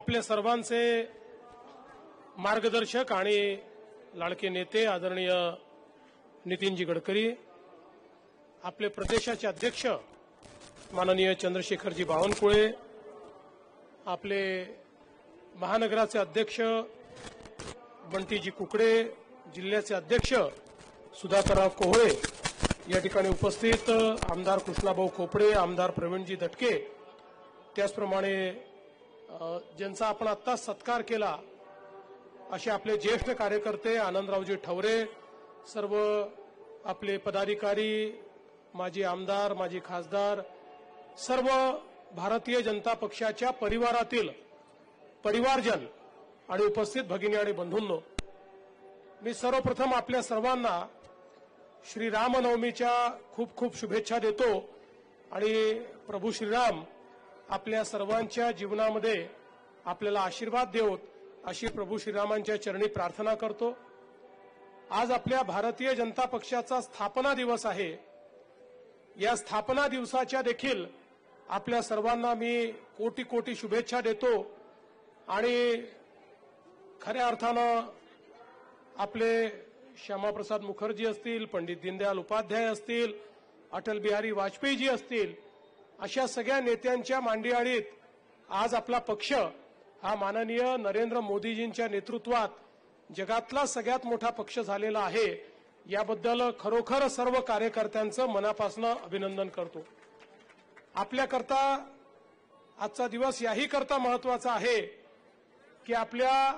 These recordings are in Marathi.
आपल्या सर्वांचे मार्गदर्शक आणि लाडके नेते आदरणीय नितीनजी गडकरी, आपले प्रदेशाचे अध्यक्ष माननीय चंद्रशेखरजी बावनकुळे, आपले महानगराचे अध्यक्ष बंटीजी कुकडे, जिल्ह्याचे अध्यक्ष सुधाकरराव कोहळे, या ठिकाणी उपस्थित आमदार कृष्णाभाऊ खोपडे, आमदार प्रवीणजी दटके, त्याचप्रमाणे ज्यांचा आपण आत्ता सत्कार केला असे आपले ज्येष्ठ कार्यकर्ते आनंदरावजी ठवरे, सर्व आपले पदाधिकारी, माजी आमदार, माजी खासदार, सर्व भारतीय जनता पक्षाच्या परिवारातील परिवारजन आणि उपस्थित भगिनी आणि बंधूंनो, मी सर्वप्रथम आपल्या सर्वांना श्री रामनवमीच्या खूप खूप शुभेच्छा देतो आणि प्रभू श्रीराम आपल्या सर्वांच्या जीवनामध्ये आपल्याला आशीर्वाद देवोत अशी प्रभू श्रीरामांच्या चरणी प्रार्थना करतो। आज आपल्या भारतीय जनता पक्षाचा स्थापना दिवस आहे। या स्थापना दिवसाच्या देखील आपल्या सर्वांना मी कोटी कोटी शुभेच्छा देतो आणि खऱ्या अर्थानं आपले श्यामाप्रसाद मुखर्जी असतील, पंडित दीनदयाल उपाध्याय असतील, अटल बिहारी वाजपेयीजी असतील, अशा सगळ्या नेत्यांच्या मांडियाळीत आज आपला पक्ष हा माननीय नरेंद्र मोदीजींच्या नेतृत्वात जगातला सगळ्यात मोठा पक्ष झालेला आहे। याबद्दल खरोखर सर्व कार्यकर्त्यांचं मनापासून अभिनंदन करतो। आपल्याकरता आजचा दिवस याही करता महत्त्वाचा आहे की आपल्या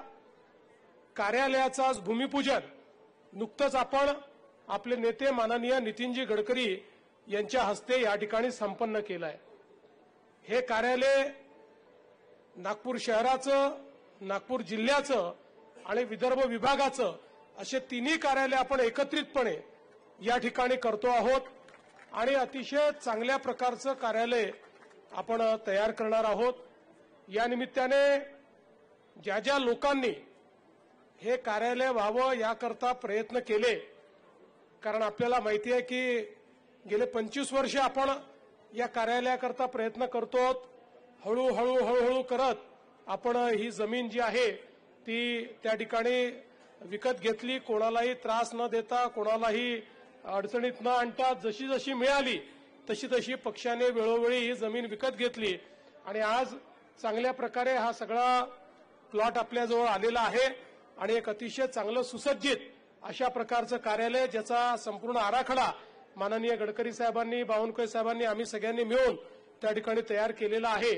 कार्यालयाचं आज भूमिपूजन नुकतंच आपण आपले नेते माननीय नितीनजी गडकरी यांच्या हस्ते या ठिकाणी संपन्न केलं आहे। हे कार्यालय नागपूर शहराचं, नागपूर जिल्ह्याचं आणि विदर्भ विभागाचं असे तिन्ही कार्यालय आपण एकत्रितपणे या ठिकाणी करतो आहोत आणि अतिशय चांगल्या प्रकारचं कार्यालय आपण तयार करणार आहोत। या निमित्ताने ज्या ज्या लोकांनी हे कार्यालय व्हावं याकरता प्रयत्न केले, कारण आपल्याला माहिती आहे की गेले 25 वर्ष आपण या कार्यालयाकरता प्रयत्न करतो। हळूहळू करत आपण ही जमीन जी आहे ती त्या ठिकाणी विकत घेतली, कोणालाही त्रास न देता, कोणालाही अडचणीत न आणता जशी जशी मिळाली तशी तशी पक्षाने वेळोवेळी ही जमीन विकत घेतली आणि आज चांगल्या प्रकारे हा सगळा प्लॉट आपल्याजवळ आलेला आहे आणि एक अतिशय चांगलं सुसज्जित अशा प्रकारचं कार्यालय, ज्याचा संपूर्ण आराखडा माननीय गडकरी साहेबांनी, बावनकुळे साहेबांनी, आम्ही सगळ्यांनी मिळून त्या ठिकाणी तयार केलेला आहे।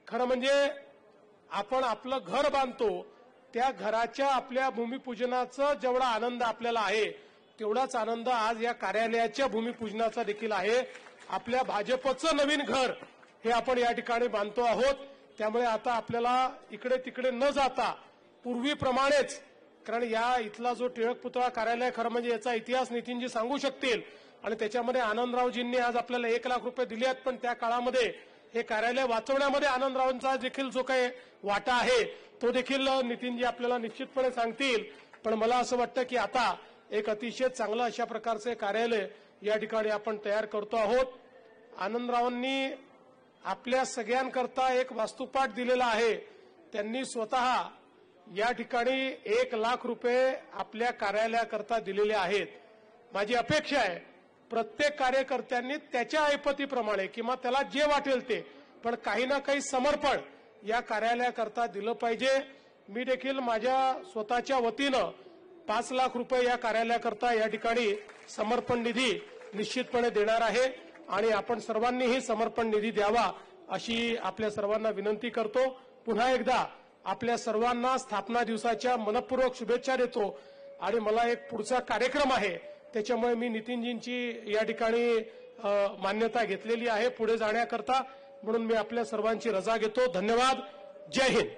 खरं म्हणजे आपण आपलं घर बांधतो त्या घराच्या आपल्या भूमिपूजनाचा जेवढा आनंद आपल्याला आहे तेवढाच आनंद आज या कार्यालयाच्या भूमिपूजनाचा देखील आहे। आपल्या भाजपचं नवीन घर हे आपण या ठिकाणी बांधतो आहोत। त्यामुळे आता आपल्याला इकडे तिकडे न जाता पूर्वीप्रमाणेच, कारण या इथला जो टिळक पुतळा कार्यालय खरं म्हणजे याचा इतिहास नितीनजी सांगू शकतील आणि त्याच्यामध्ये आनंदरावजींनी आज आपल्याला 1 लाख रुपये दिले आहेत, पण त्या काळामध्ये हे कार्यालय वाचवण्यामध्ये आनंदरावांचा देखील जो काही वाटा आहे तो देखील नितीनजी आपल्याला निश्चितपणे सांगतील। पण मला असं वाटतं की आता एक अतिशय चांगलं अशा प्रकारचे कार्यालय या ठिकाणी आपण तयार करतो आहोत। आनंदरावांनी आपल्या सगळ्यांकरता एक वास्तुपाठ दिलेला आहे। त्यांनी स्वतः या ठिकाणी 1 लाख रुपये आपल्या कार्यालयाकरता दिलेले आहेत। माझी अपेक्षा आहे प्रत्येक कार्यकर्त्यांनी त्याच्या ऐपतीप्रमाणे किंवा त्याला जे वाटेल ते, पण काही ना काही समर्पण या कार्यालयाकरता दिलं पाहिजे। मी देखील माझ्या स्वतःच्या वतीनं 5 लाख रुपये या कार्यालयाकरता या ठिकाणी समर्पण निधी निश्चितपणे देणार आहे आणि आपण सर्वांनीही समर्पण निधी द्यावा अशी आपल्या सर्वांना विनंती करतो। पुन्हा एकदा आपल्या सर्वांना स्थापना दिवसाच्या मनपूर्वक शुभेच्छा देतो आणि मला एक पुढचा कार्यक्रम आहे, त्याच्यामुळे मी नितीनजींची या ठिकाणी मान्यता घेतलेली आहे पुढे जाण्याकरता, म्हणून मी आपल्या सर्वांची रजा घेतो। धन्यवाद। जय हिंद।